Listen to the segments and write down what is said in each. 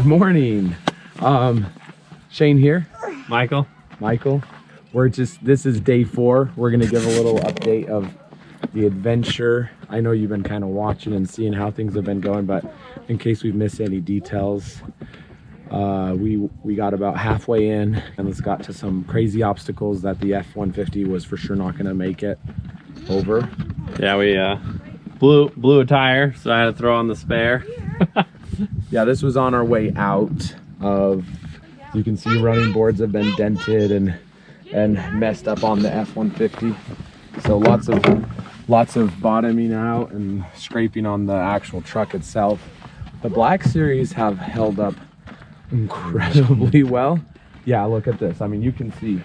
morning. Shane here. Michael. This is day 4. We're gonna give a little update of the adventure. I know you've been kind of watching and seeing how things have been going, but in case we've missed any details, we got about halfway in and it's got to some crazy obstacles that the F-150 was for sure not gonna make it over. Yeah, we blew a tire, so I had to throw on the spare. Yeah, this was on our way out of, you can see running boards have been dented and messed up on the F-150. So lots of bottoming out and scraping on the actual truck itself. The Black Series have held up incredibly well. Yeah, look at this. I mean, you can see,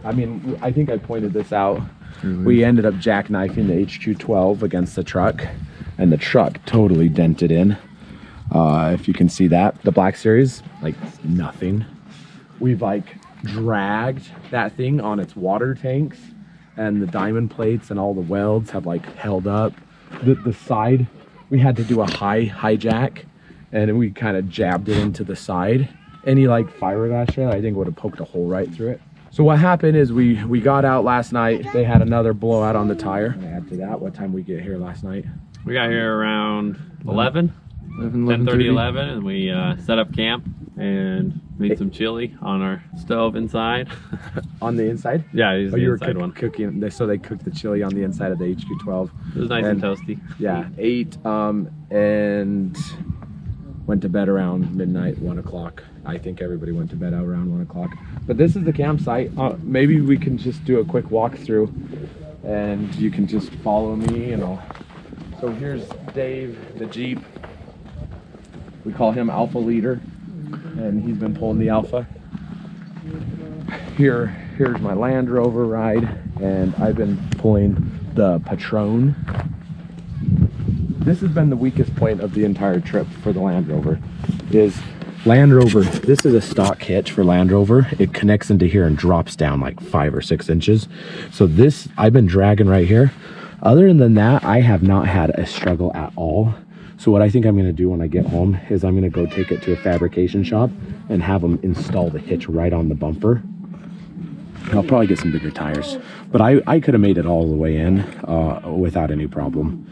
I mean, I think I pointed this out. We ended up jackknifing the HQ12 against the truck, and the truck totally dented in. If you can see that, the Black Series, like nothing. We've like dragged that thing on its water tanks, and the diamond plates and all the welds have like held up. The side, we had to do a high jack, and we kind of jabbed it into the side. Any like fiberglass shred, I think would have poked a hole right through it. So what happened is we got out last night. They had another blowout on the tire. Add to that, what time we get here last night? We got here around 11. 10:30, 11, and we set up camp and made some chili on our stove inside. On the inside? Yeah, it was the inside one. Cooking, so they cooked the chili on the inside of the HQ12. It was nice and toasty. Yeah, ate and went to bed around midnight, 1 o'clock. I think everybody went to bed around 1 o'clock. But this is the campsite. Maybe we can just do a quick walkthrough and you can just follow me and I'll... So here's Dave, the Jeep. We call him Alpha Leader, and he's been pulling the Alpha. Here's my Land Rover ride, and I've been pulling the Patron. This has been the weakest point of the entire trip for the Land Rover. Is Land Rover, this is a stock hitch for Land Rover. It connects into here and drops down like 5 or 6 inches. So this, I've been dragging right here. Other than that, I have not had a struggle at all. So what I think I'm going to do when I get home is I'm going to go take it to a fabrication shop and have them install the hitch right on the bumper. I'll probably get some bigger tires, but I could have made it all the way in without any problem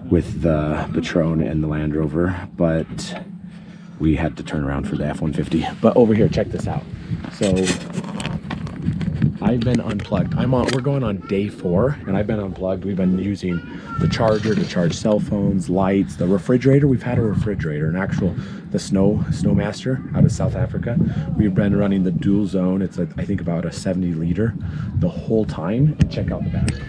with the Patron and the Land Rover, but we had to turn around for the F-150. But over here, check this out. So I've been unplugged. We're going on day 4, and I've been unplugged. We've been using the charger to charge cell phones, lights, the refrigerator. We've had a refrigerator, the Snowmaster out of South Africa. We've been running the dual zone. It's I think about a 70 liter the whole time. And check out the battery.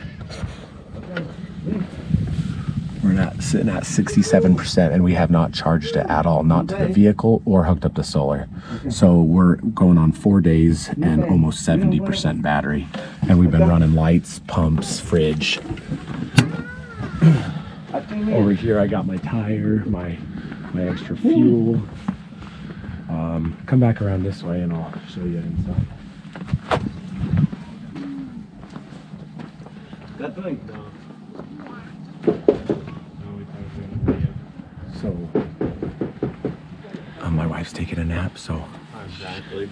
We're sitting at 67%, and we have not charged it at all, not to the vehicle or hooked up to solar. So we're going on 4 days and almost 70% battery. And we've been running lights, pumps, fridge. Over here I got my tire, my extra fuel. Come back around this way and I'll show you inside. That thing? No. So, my wife's taking a nap, so Exactly.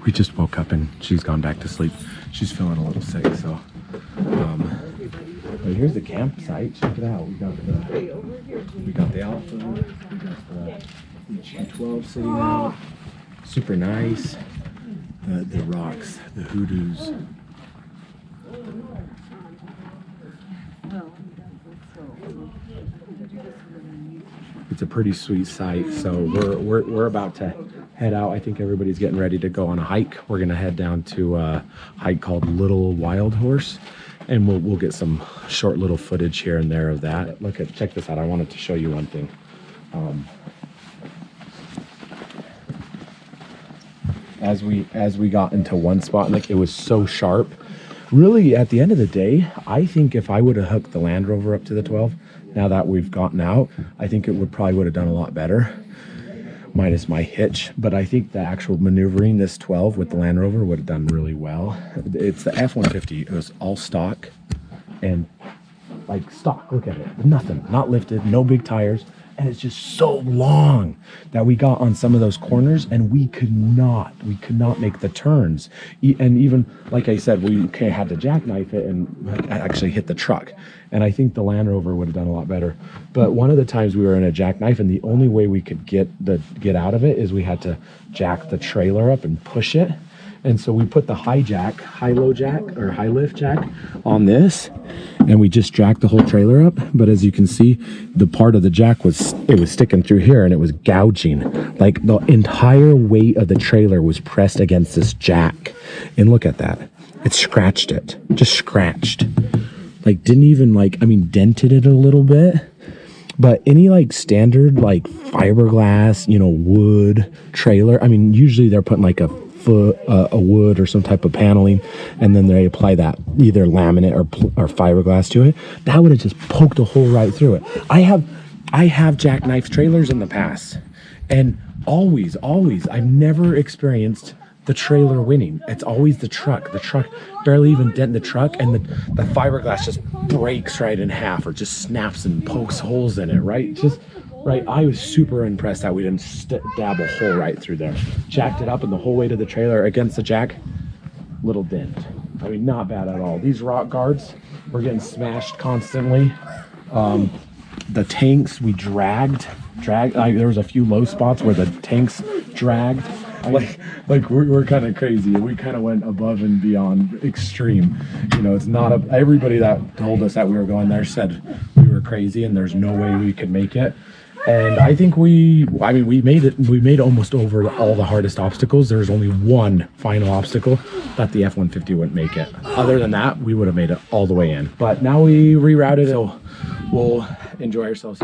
we just woke up and she's gone back to sleep. She's feeling a little sick, so. But here's the campsite. Check it out. We got the Alpha. We got the HQ12 sitting out. Super nice. The rocks, the hoodoos. It's a pretty sweet site. So we're about to head out. I think everybody's getting ready to go on a hike. We're gonna head down to a hike called Little Wild Horse, and we'll get some short little footage here and there of that. Check this out. I wanted to show you one thing. As we got into one spot, like it was so sharp. Really, at the end of the day, I think if I would have hooked the Land Rover up to the 12, now that we've gotten out, I think it would have done a lot better, minus my hitch. But I think the actual maneuvering this 12 with the Land Rover would have done really well. It's the F-150. It was all stock, and like stock. Look at it. Nothing. Not lifted. No big tires. and it's just so long that we got on some of those corners, and we could not make the turns. And even, like I said, we had to jackknife it and actually hit the truck. And I think the Land Rover would have done a lot better. But one of the times we were in a jackknife, and the only way we could get out of it is we had to jack the trailer up and push it. And so we put the high-low jack or high-lift jack on this, and we just jacked the whole trailer up. But as you can see, the part of the jack was sticking through here, and it was gouging. Like the entire weight of the trailer was pressed against this jack. And look at that. It scratched it. Just scratched. Like didn't even dented it a little bit. But any standard fiberglass, wood trailer, usually they're putting a wood or some type of paneling, and then they apply that either laminate or fiberglass to it. That would have just poked a hole right through it. I have jackknife trailers in the past, and always I've never experienced the trailer winning. It's always the truck barely even dent the truck, and the fiberglass just breaks right in half, or just snaps and pokes holes in it, right? I was super impressed that we didn't dab a hole right through there. Jacked it up, and the whole weight of the trailer against the jack, little dent. Not bad at all. These rock guards were getting smashed constantly. The tanks we dragged. There was a few low spots where the tanks dragged. We're kind of crazy. We kind of went above and beyond extreme. It's not everybody that told us that we were going there said we were crazy and there's no way we could make it. And I think we made it. We made almost over all the hardest obstacles. There's only one final obstacle that the F-150 wouldn't make it. Other than that, we would have made it all the way in. But now we rerouted it, so we'll enjoy ourselves.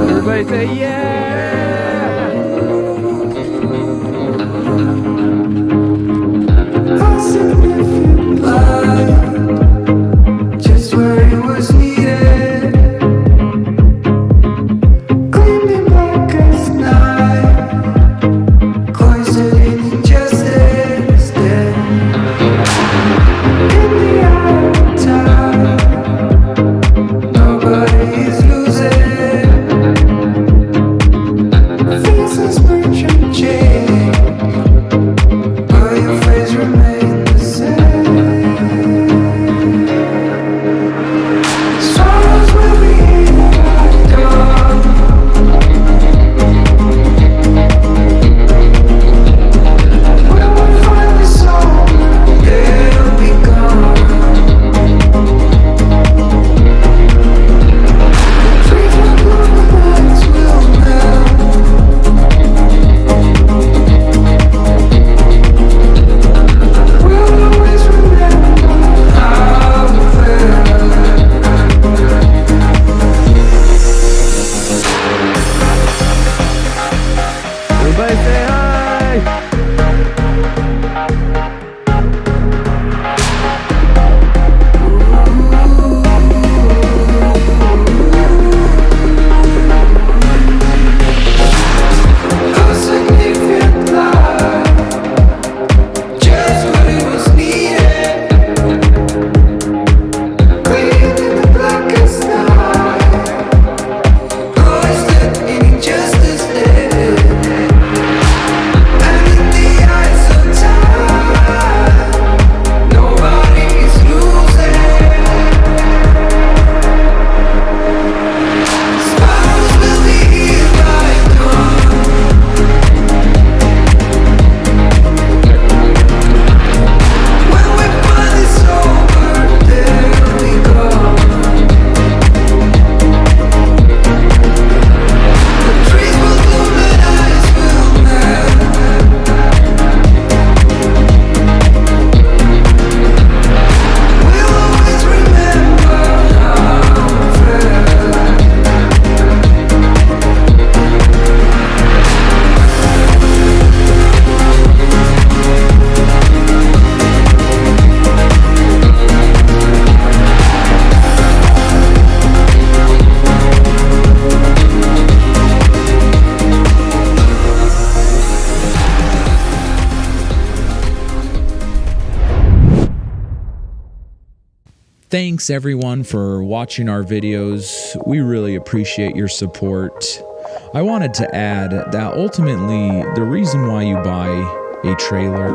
Everybody say yeah! Just where it was needed, gleaming black as night, cloistered in injustice, dead in the eye of time. Nobody is losing. Faces merchant change, but your face remains the same. Thanks everyone for watching our videos. We really appreciate your support. I wanted to add that ultimately the reason why you buy a trailer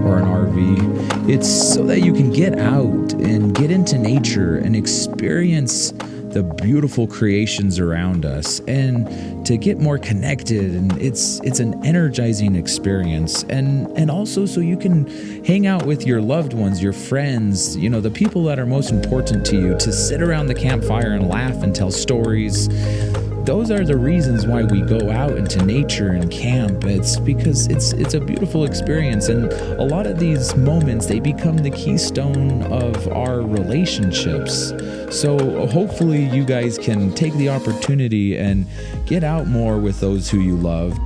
or an RV, it's so that you can get out and get into nature and experience the beautiful creations around us and to get more connected, and it's an energizing experience, and also so you can hang out with your loved ones, your friends, you know, the people that are most important to you, to sit around the campfire and laugh and tell stories. Those are the reasons why we go out into nature and camp. It's because it's a beautiful experience, and a lot of these moments, they become the keystone of our relationships. So hopefully you guys can take the opportunity and get out more with those who you love.